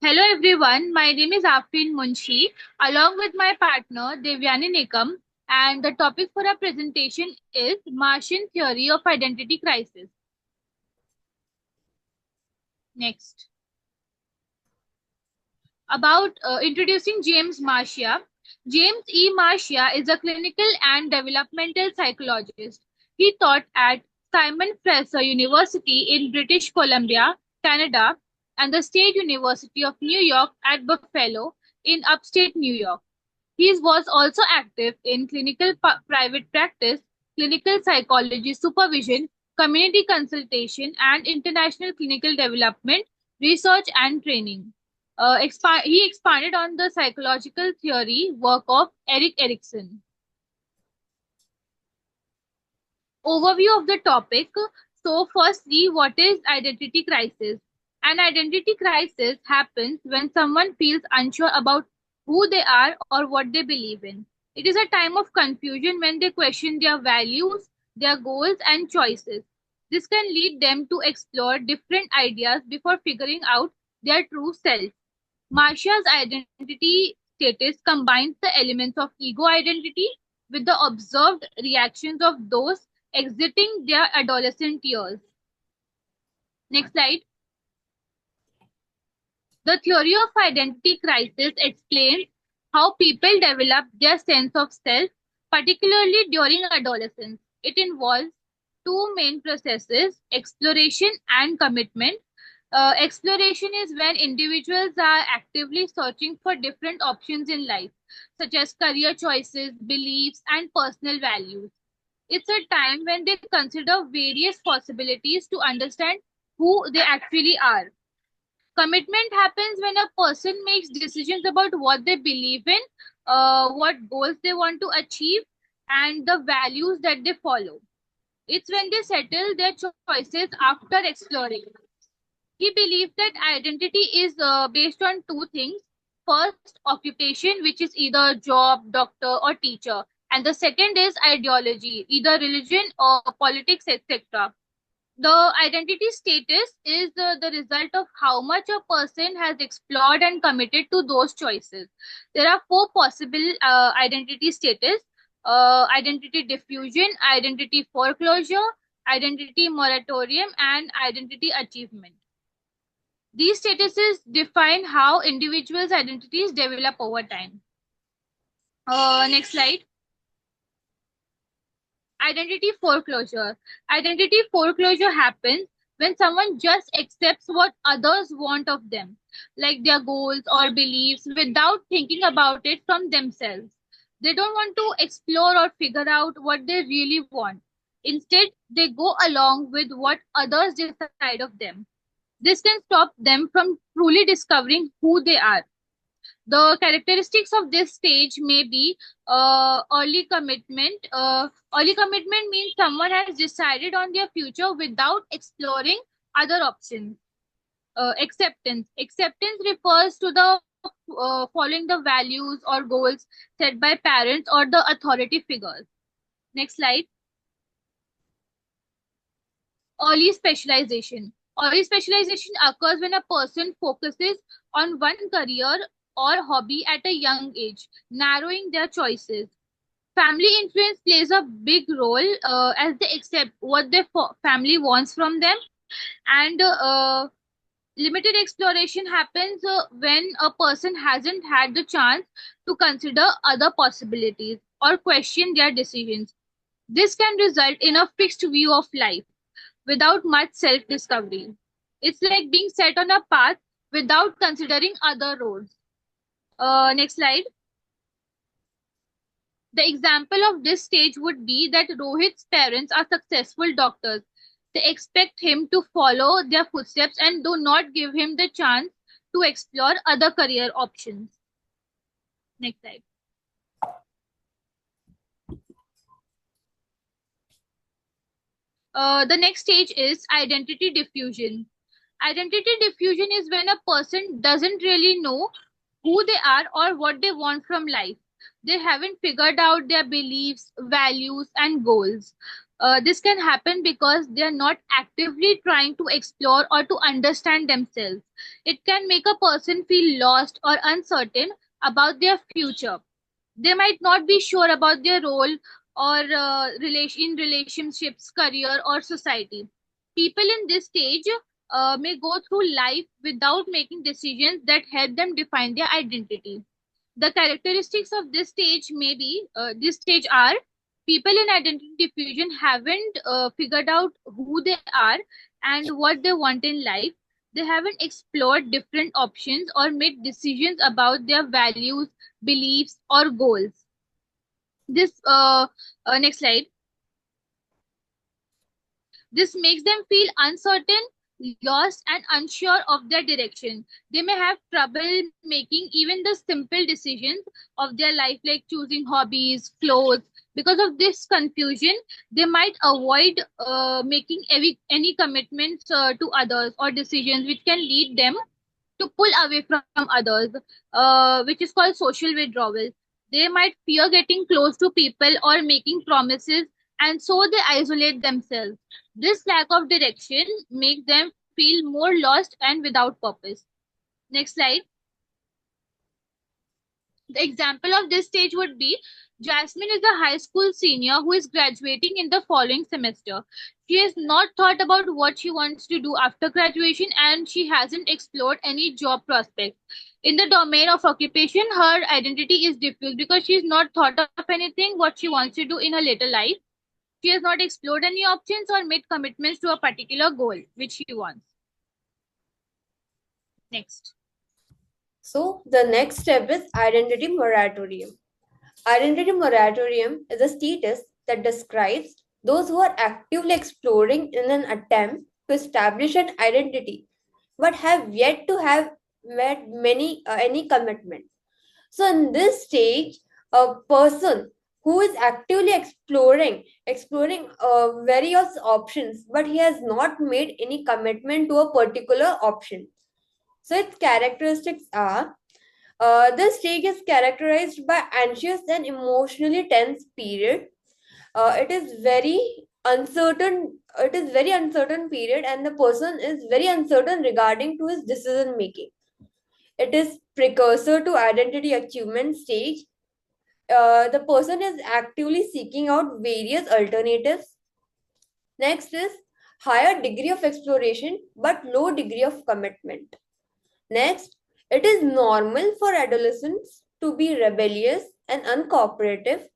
Hello everyone, my name is Afrin Munshi along with my partner Devyani Nikam, and the topic for our presentation is Marcian theory of identity crisis. Next. About introducing James Marcia. James E. Marcia is a clinical and developmental psychologist. He taught at Simon Fraser University in British Columbia, Canada, and the State University of New York at Buffalo in upstate New York. He was also active in clinical private practice, clinical psychology supervision, community consultation, and international clinical development, research, and training. He expanded on the psychological theory work of Erik Erikson. Overview of the topic. So, firstly, what is identity crisis? An identity crisis happens when someone feels unsure about who they are or what they believe in. It is a time of confusion when they question their values, their goals, and choices. This can lead them to explore different ideas before figuring out their true self. Marcia's identity status combines the elements of ego identity with the observed reactions of those exiting their adolescent years. Next slide. The theory of identity crisis explains how people develop their sense of self, particularly during adolescence. It involves two main processes, exploration and commitment. Exploration is when individuals are actively searching for different options in life, such as career choices, beliefs, and personal values. It's a time when they consider various possibilities to understand who they actually are. Commitment happens when a person makes decisions about what they believe in, what goals they want to achieve, and the values that they follow. It's when they settle their choices after exploring. He believes that identity is based on two things. First, occupation, which is either job, doctor, or teacher. And the second is ideology, either religion or politics, etc. The identity status is the result of how much a person has explored and committed to those choices. There are four possible identity status: identity diffusion, identity foreclosure, identity moratorium, and identity achievement. These statuses define how individuals' identities develop over time. Next slide. Identity foreclosure. Identity foreclosure happens when someone just accepts what others want of them, like their goals or beliefs, without thinking about it from themselves. They don't want to explore or figure out what they really want. Instead, they go along with what others decide of them. This can stop them from truly discovering who they are. The characteristics of this stage may be early commitment. Early commitment means someone has decided on their future without exploring other options. Acceptance. Acceptance refers to the following the values or goals set by parents or the authority figures. Next slide. Early specialization. Early specialization occurs when a person focuses on one career or hobby at a young age, narrowing their choices. Family influence plays a big role as they accept what their family wants from them, and limited exploration happens when a person hasn't had the chance to consider other possibilities or question their decisions. This can result in a fixed view of life without much self discovery. It's like being set on a path without considering other roads. Next slide. The example of this stage would be that Rohit's parents are successful doctors. They expect him to follow their footsteps and do not give him the chance to explore other career options. Next slide. The next stage is identity diffusion. Identity diffusion is when a person doesn't really know who they are or what they want from life. They haven't figured out their beliefs, values, and goals. This can happen because they are not actively trying to explore or to understand themselves. It can make a person feel lost or uncertain about their future. They might not be sure about their role or in relationships, career, or society. People in this stage may go through life without making decisions that help them define their identity. The characteristics of this stage are: people in identity diffusion haven't figured out who they are and what they want in life. They haven't explored different options or made decisions about their values, beliefs, or goals. This Next slide. This makes them feel uncertain, lost, and unsure of their direction. They may have trouble making even the simple decisions of their life, like choosing hobbies, clothes. Because of this confusion, they might avoid making any commitments to others or decisions which can lead them to pull away from others, which is called social withdrawal. They might fear getting close to people or making promises, and so they isolate themselves. This lack of direction makes them feel more lost and without purpose. Next slide. The example of this stage would be: Jasmine is a high school senior who is graduating in the following semester. She has not thought about what she wants to do after graduation, and she hasn't explored any job prospects. In the domain of occupation, her identity is diffused because she has not thought of anything what she wants to do in her later life. She has not explored any options or made commitments to a particular goal which she wants. Next. So the next step is identity moratorium. Identity moratorium is a status that describes those who are actively exploring in an attempt to establish an identity but have yet to have made any commitment. So in this stage, a person who is actively exploring various options, but he has not made any commitment to a particular option. So its characteristics are: this stage is characterized by anxious and emotionally tense period. It is very uncertain. It is very uncertain period, and the person is very uncertain regarding to his decision making. It is precursor to identity achievement stage. The person is actively seeking out various alternatives. Next is higher degree of exploration but low degree of commitment. Next, it is normal for adolescents to be rebellious and uncooperative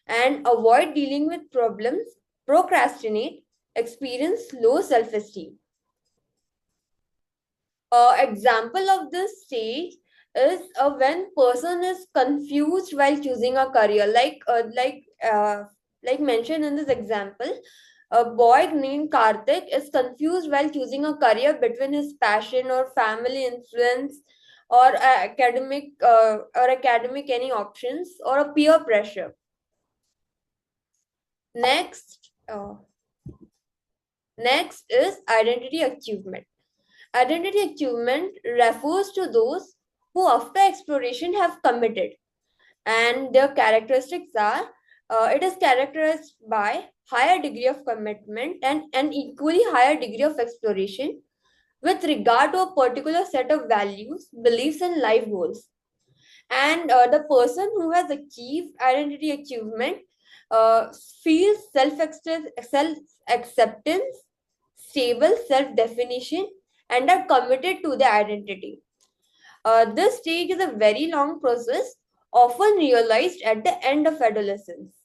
and avoid dealing with problems, procrastinate, experience low self-esteem. Example of this stage is when person is confused while choosing a career, like mentioned in this example. A boy named Karthik is confused while choosing a career between his passion or family influence or academic any options or a peer pressure. Next, next is identity achievement. Identity achievement refers to those who, after exploration, have committed, and their characteristics are: it is characterized by higher degree of commitment and an equally higher degree of exploration with regard to a particular set of values, beliefs, and life goals. And the person who has achieved identity achievement feels self acceptance, stable self definition, and are committed to the identity. This stage is a very long process, often realized at the end of adolescence.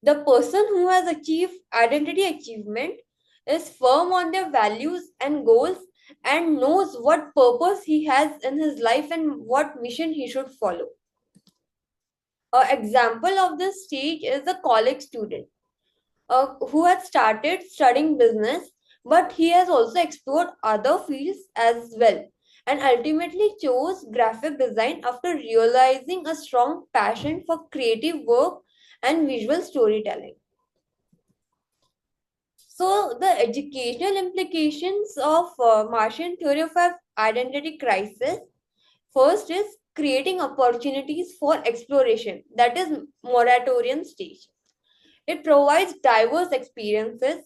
The person who has achieved identity achievement is firm on their values and goals and knows what purpose he has in his life and what mission he should follow. An example of this stage is a college student who had started studying business, but he has also explored other fields as well and ultimately chose graphic design after realizing a strong passion for creative work and visual storytelling. So, the educational implications of Martian theory of identity crisis: first is creating opportunities for exploration, that is moratorium stage. It provides diverse experiences.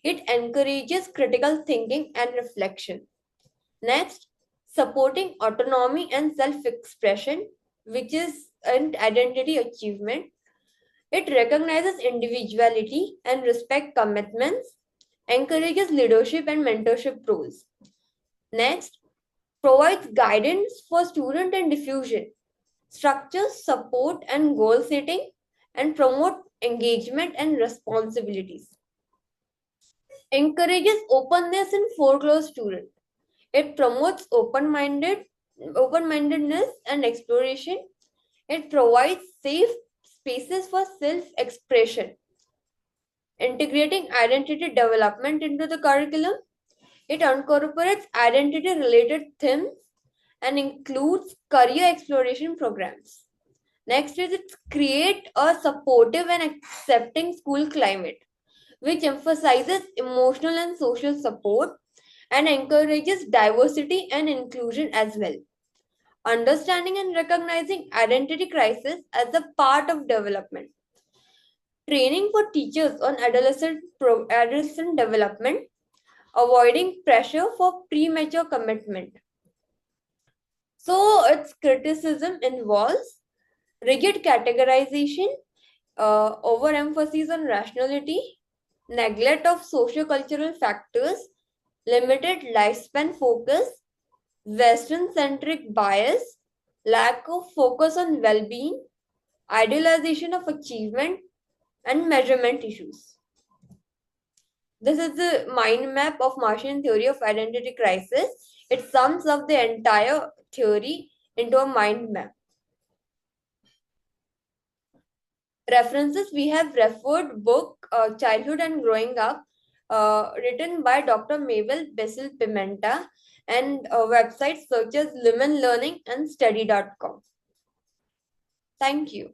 It encourages critical thinking and reflection. Next, supporting autonomy and self expression, which is an identity achievement. It recognizes individuality and respect commitments, encourages leadership and mentorship roles. Next, provides guidance for student and diffusion, structures support and goal setting, and promote engagement and responsibilities. Encourages openness in foreclosed student. It promotes open-mindedness and exploration. It provides safe spaces for self-expression. Integrating identity development into the curriculum, it incorporates identity-related themes and includes career exploration programs. Next is it create a supportive and accepting school climate, which emphasizes emotional and social support and encourages diversity and inclusion as well. Understanding and recognizing identity crisis as a part of development. Training for teachers on adolescent development, avoiding pressure for premature commitment. So its criticism involves rigid categorization, overemphasis on rationality, neglect of socio-cultural factors, limited lifespan focus, Western-centric bias, lack of focus on well-being, idealization of achievement, and measurement issues. This is the mind map of Marcian theory of identity crisis. It sums up the entire theory into a mind map. References, we have referred book Childhood and Growing Up, written by Dr. Mabel Bessel Pimenta, and websites such as Lumen Learning and study.com. Thank you.